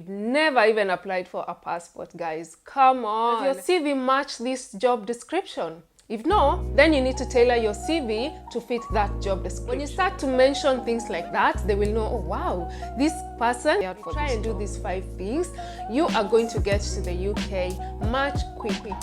Never even applied for a passport, guys. Come on. Does your CV match this job description? If no, then you need to tailor your CV to fit that job description. When you start to mention things like that, they will know, oh wow, this person, try and do these 5 things, you are going to get to the UK much quicker.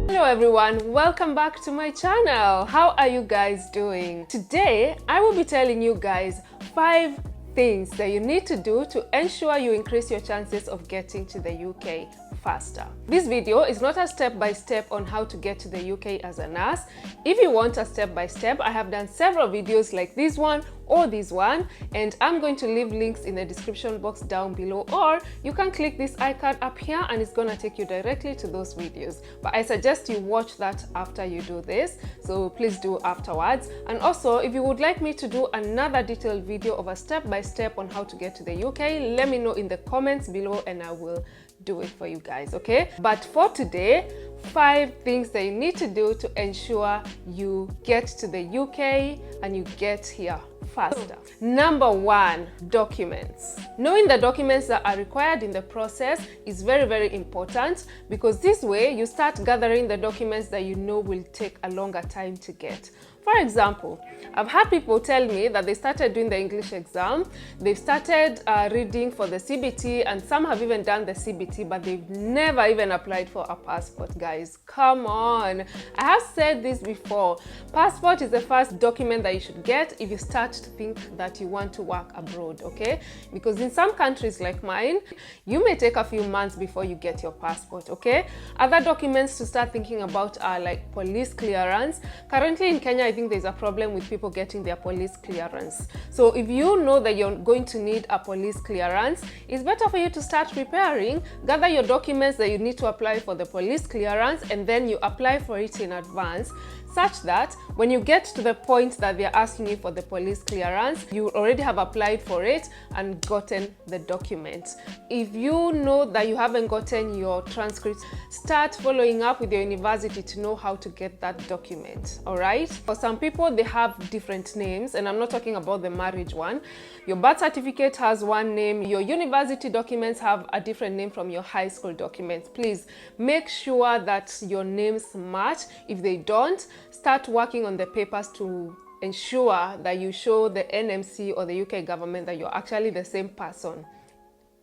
Hello everyone, welcome back to my channel. How are you guys doing? Today, I will be telling you guys 5 things that you need to do to ensure you increase your chances of getting to the UK faster. This video is not a step-by-step on how to get to the UK as a nurse. If you want a step-by-step, I have done several videos like this one or this one, and I'm going to leave links in the description box down below, or you can click this icon up here and it's gonna take you directly to those videos. But I suggest you watch that after you do this, so please do afterwards. And also, if you would like me to do another detailed video of a step-by-step on how to get to the UK, let me know in the comments below and I will do it for you guys, okay? But for today, 5 things that you need to do to ensure you get to the UK and you get here faster. Number 1, documents. Knowing the documents that are required in the process is very, very important, because this way you start gathering the documents that you know will take a longer time to get. For example, I've had people tell me that they started doing the English exam, they've started reading for the CBT, and some have even done the CBT, but they've never even applied for a passport, guys. Come on. I have said this before. Passport is the first document that you should get if you start to think that you want to work abroad, okay? Because in some countries like mine, you may take a few months before you get your passport, okay? Other documents to start thinking about are like police clearance. Currently in Kenya, I think there's a problem with people getting their police clearance. So if you know that you're going to need a police clearance, it's better for you to start preparing, gather your documents that you need to apply for the police clearance, and then you apply for it in advance, such that when you get to the point that they're asking you for the police clearance, you already have applied for it and gotten the document. If you know that you haven't gotten your transcripts, start following up with your university to know how to get that document, all right? For some people, they have different names, and I'm not talking about the marriage one. Your birth certificate has one name, your university documents have a different name from your high school documents. Please make sure that your names match. If they don't, start working on the papers to ensure that you show the NMC or the UK government that you're actually the same person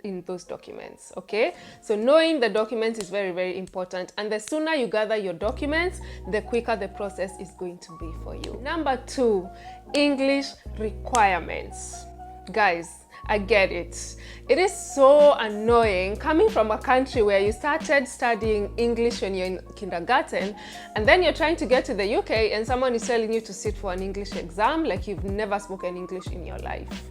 in those documents, okay? So knowing the documents is very, very important, and the sooner you gather your documents, the quicker the process is going to be for you. Number 2, English requirements. Guys, I get it. It is so annoying coming from a country where you started studying English when you're in kindergarten, and then you're trying to get to the UK and someone is telling you to sit for an English exam like you've never spoken English in your life.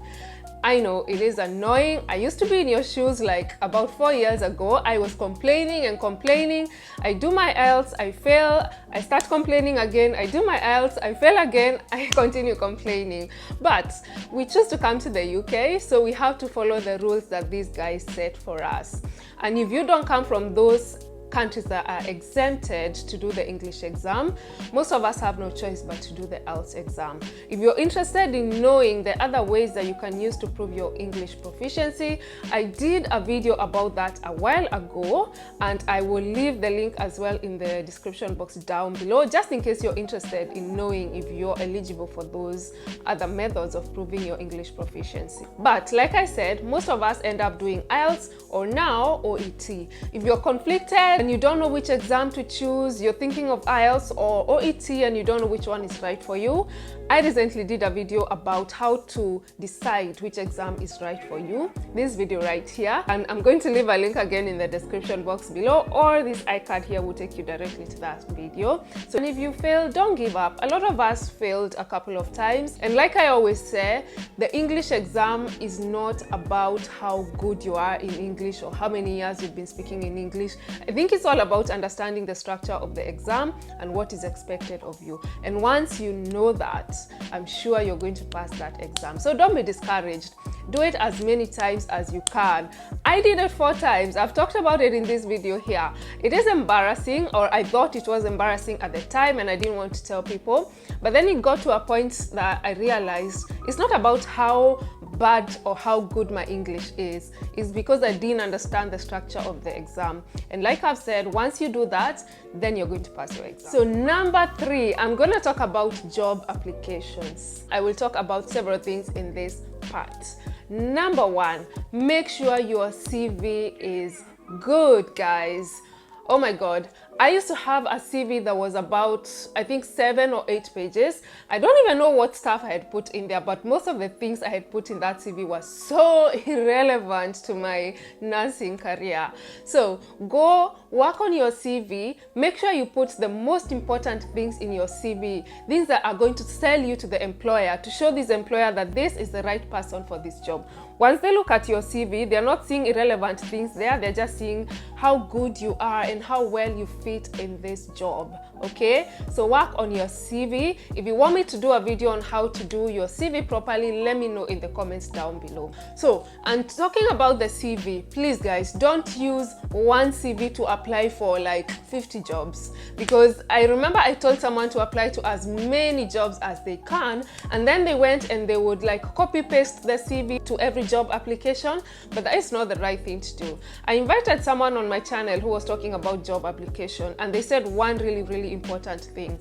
I know it is annoying. I used to be in your shoes like about 4 years ago. I was complaining and complaining. I do my IELTS, I fail. I start complaining again. I do my IELTS, I fail again. I continue complaining. But we choose to come to the UK, so we have to follow the rules that these guys set for us. And if you don't come from those countries that are exempted to do the English exam, most of us have no choice but to do the IELTS exam. If you're interested in knowing the other ways that you can use to prove your English proficiency, I did a video about that a while ago, and I will leave the link as well in the description box down below, just in case you're interested in knowing if you're eligible for those other methods of proving your English proficiency. But like I said, most of us end up doing IELTS or now OET. If you're conflicted and you don't know which exam to choose, you're thinking of IELTS or OET and you don't know which one is right for you, I recently did a video about how to decide which exam is right for you. This video right here, and I'm going to leave a link again in the description box below, or this iCard here will take you directly to that video. So if you fail, don't give up. A lot of us failed a couple of times, and like I always say, the English exam is not about how good you are in English or how many years you've been speaking in English. I think it's all about understanding the structure of the exam and what is expected of you. And once you know that, I'm sure you're going to pass that exam. So don't be discouraged. Do it as many times as you can. I did it 4 times. I've talked about it in this video here. It is embarrassing, or I thought it was embarrassing at the time, and I didn't want to tell people. But then it got to a point that I realized it's not about how bad or how good my English is. It's because I didn't understand the structure of the exam. And like I've said, once you do that, then you're going to pass your exam. So number 3, I'm going to talk about job applications. I will talk about several things in this part. Number 1, make sure your CV is good, guys. Oh my God, I used to have a CV that was about, I think, 7 or 8 pages. I don't even know what stuff I had put in there, but most of the things I had put in that CV was so irrelevant to my nursing career. So go work on your CV. Make sure you put the most important things in your CV, things that are going to sell you to the employer, to show this employer that this is the right person for this job. Once they look at your CV, they're not seeing irrelevant things there. They're just seeing how good you are and how well you fit in this job. Okay, so work on your CV. If you want me to do a video on how to do your CV properly, let me know in the comments down below. So, and talking about the CV, please guys, don't use one CV to apply for like 50 jobs, because I remember I told someone to apply to as many jobs as they can, and then they went and they would like copy paste the CV to every job application, but that is not the right thing to do. I invited someone on my channel who was talking about job application, and they said one really important thing: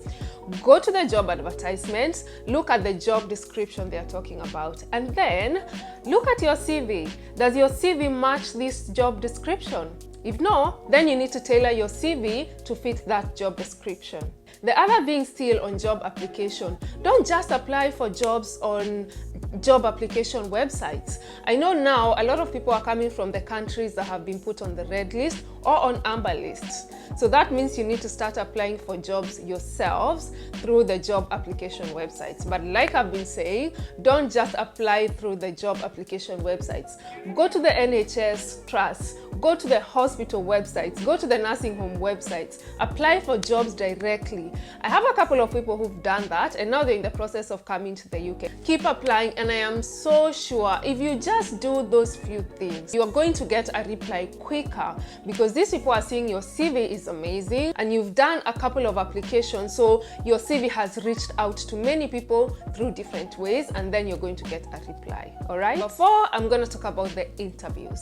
go to the job advertisements, look at the job description they are talking about, and then look at your CV. Does your CV match this job description? If no, then you need to tailor your CV to fit that job description. The other thing still on job application, don't just apply for jobs on job application websites. I know now a lot of people are coming from the countries that have been put on the red list or on amber lists. So that means you need to start applying for jobs yourselves through the job application websites. But like I've been saying, don't just apply through the job application websites. Go to the NHS trusts, go to the hospital websites, go to the nursing home websites, apply for jobs directly. I have a couple of people who've done that, and now they're in the process of coming to the UK. Keep applying, and I am so sure if you just do those few things, you are going to get a reply quicker, because these people are seeing your CV is amazing and you've done a couple of applications, so your CV has reached out to many people through different ways, and then you're going to get a reply. All right, before I'm going to talk about the interviews.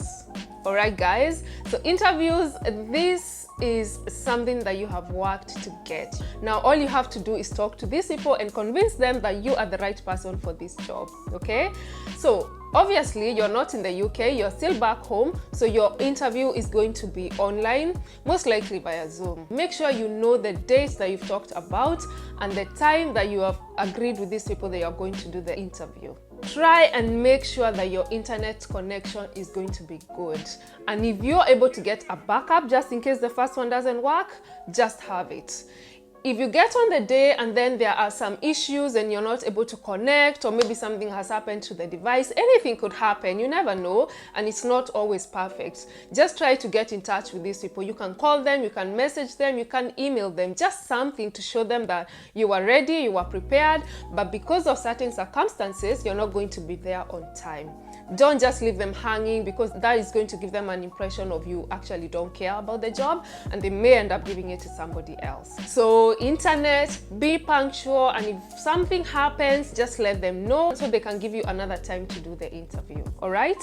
All right guys, so interviews, this is something that you have worked to get. Now all you have to do is talk to these people and convince them that you are the right person for this job. Okay, so obviously you're not in the UK, you're still back home, so your interview is going to be online, most likely via Zoom. Make sure you know the dates that you've talked about and the time that you have agreed with these people that you're going to do the interview. Try and make sure that your internet connection is going to be good. And if you're able to get a backup just in case the first one doesn't work, just have it. If you get on the day and then there are some issues and you're not able to connect, or maybe something has happened to the device, anything could happen, you never know, and it's not always perfect. Just try to get in touch with these people. You can call them, you can message them, you can email them, just something to show them that you are ready, you are prepared, but because of certain circumstances, you're not going to be there on time. Don't just leave them hanging, because that is going to give them an impression of you actually don't care about the job, and they may end up giving it to somebody else. So internet, be punctual, and if something happens, just let them know so they can give you another time to do the interview. All right,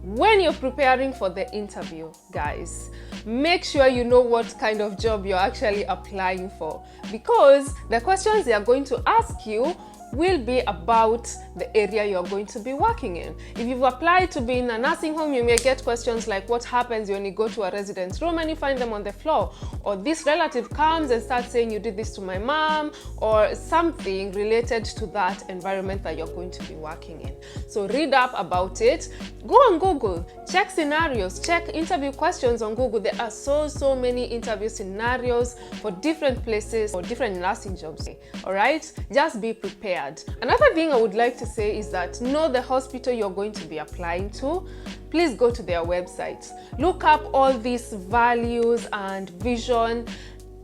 when you're preparing for the interview, guys, make sure you know what kind of job you're actually applying for, because the questions they are going to ask you will be about the area you're going to be working in. If you've applied to be in a nursing home, you may get questions like what happens when you go to a resident's room and you find them on the floor, or this relative comes and starts saying you did this to my mom, or something related to that environment that you're going to be working in. So read up about it, go on Google, check scenarios, check interview questions on Google. There are so many interview scenarios for different places or different nursing jobs. All right, just be prepared. Another thing I would like to say is that know the hospital you're going to be applying to. Please go to their website, look up all these values and vision.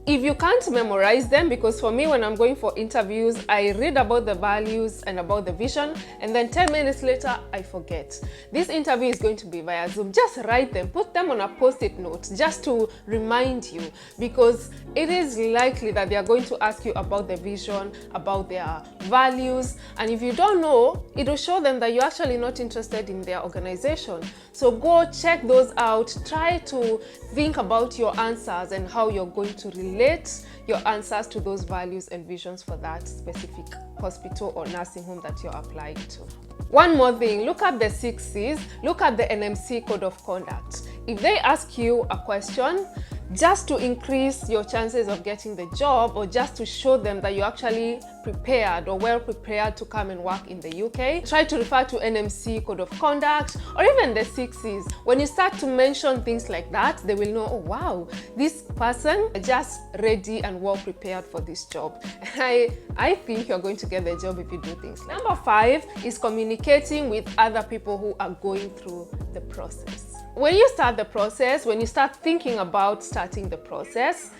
If you can't memorize them, because for me when I'm going for interviews, I read about the values and about the vision, and then 10 minutes later I forget. This interview is going to be via Zoom. Just write them, put them on a post-it note just to remind you, because it is likely that they are going to ask you about the vision, about their values, and if you don't know, it will show them that you're actually not interested in their organization. So go check those out. Try to think about your answers and how you're going to relate your answers to those values and visions for that specific hospital or nursing home that you're applying to. One more thing, look at the 6 C's, look at the NMC code of conduct. If they ask you a question, just to increase your chances of getting the job, or just to show them that you're actually prepared or well prepared to come and work in the UK, try to refer to NMC code of conduct or even the 6 C's. When you start to mention things like that, they will know, oh wow, this person is just ready and well prepared for this job. I think you're going to get the job if you do things like that. Number 5 is communicating with other people who are going through the process. When you start the process, when you start thinking about starting the process,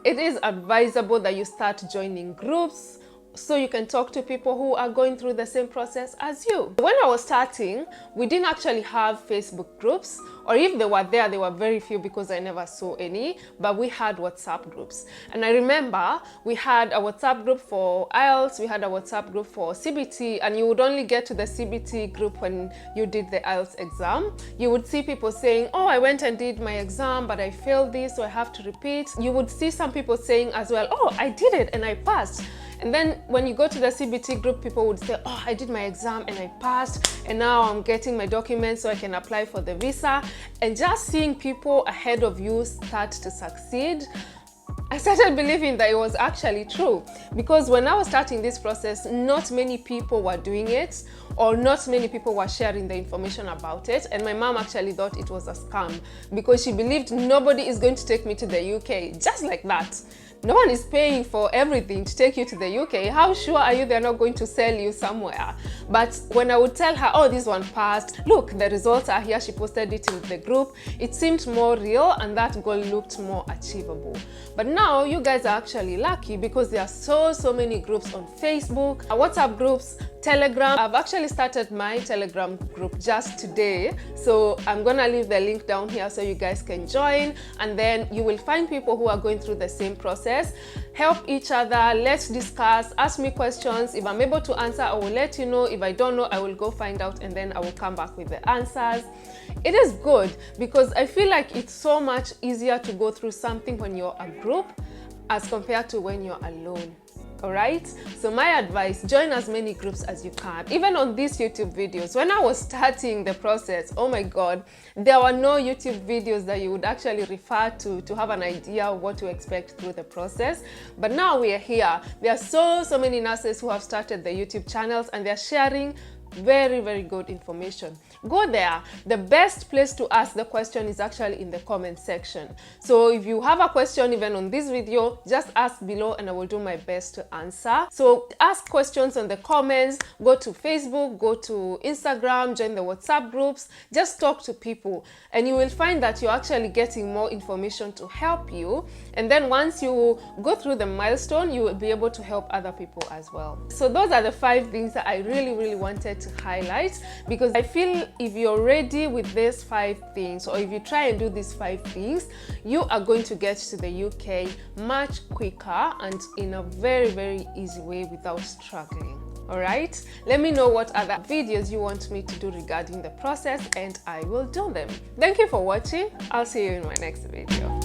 it is advisable that you start joining groups so you can talk to people who are going through the same process as you. When I was starting, we didn't actually have Facebook groups, or if they were there, they were very few because I never saw any, but we had WhatsApp groups. And I remember we had a WhatsApp group for IELTS, we had a WhatsApp group for CBT, and you would only get to the CBT group when you did the IELTS exam. You would see people saying, oh, I went and did my exam, but I failed this, so I have to repeat. You would see some people saying as well, oh, I did it and I passed. And then when you go to the CBT group, people would say, oh, I did my exam and I passed, and now I'm getting my documents so I can apply for the visa. And just seeing people ahead of you start to succeed, I started believing that it was actually true. Because when I was starting this process, not many people were doing it, or not many people were sharing the information about it. And my mom actually thought it was a scam because she believed nobody is going to take me to the UK just like that. No one is paying for everything to take you to the UK. How sure are you they're not going to sell you somewhere? But when I would tell her, oh, this one passed, look, the results are here, she posted it in the group, it seemed more real and that goal looked more achievable. But now you guys are actually lucky because there are so many groups on Facebook, WhatsApp groups, Telegram. I've actually started my Telegram group just today, so I'm gonna leave the link down here so you guys can join, and then you will find people who are going through the same process. Help each other, let's discuss, ask me questions. If I'm able to answer, I will let you know. If I don't know, I will go find out and then I will come back with the answers. It is good because I feel like it's so much easier to go through something when you're a group as compared to when you're alone. Alright, so my advice, join as many groups as you can. Even on these YouTube videos, when I was starting the process, oh my god, there were no YouTube videos that you would actually refer to have an idea of what to expect through the process. But now we are here. There are so many nurses who have started the YouTube channels and they're sharing very good information. Go there. The best place to ask the question is actually in the comment section. So if you have a question even on this video, just ask below and I will do my best to answer. So ask questions on the comments, go to Facebook, go to Instagram, join the WhatsApp groups, just talk to people and you will find that you're actually getting more information to help you. And then once you go through the milestone, you will be able to help other people as well. So those are the 5 things that I really wanted to highlight, because I feel if you're ready with these 5 things, or if you try and do these 5 things, you are going to get to the UK much quicker and in a very easy way without struggling. Alright, let me know what other videos you want me to do regarding the process and I will do them. Thank you for watching. I'll see you in my next video.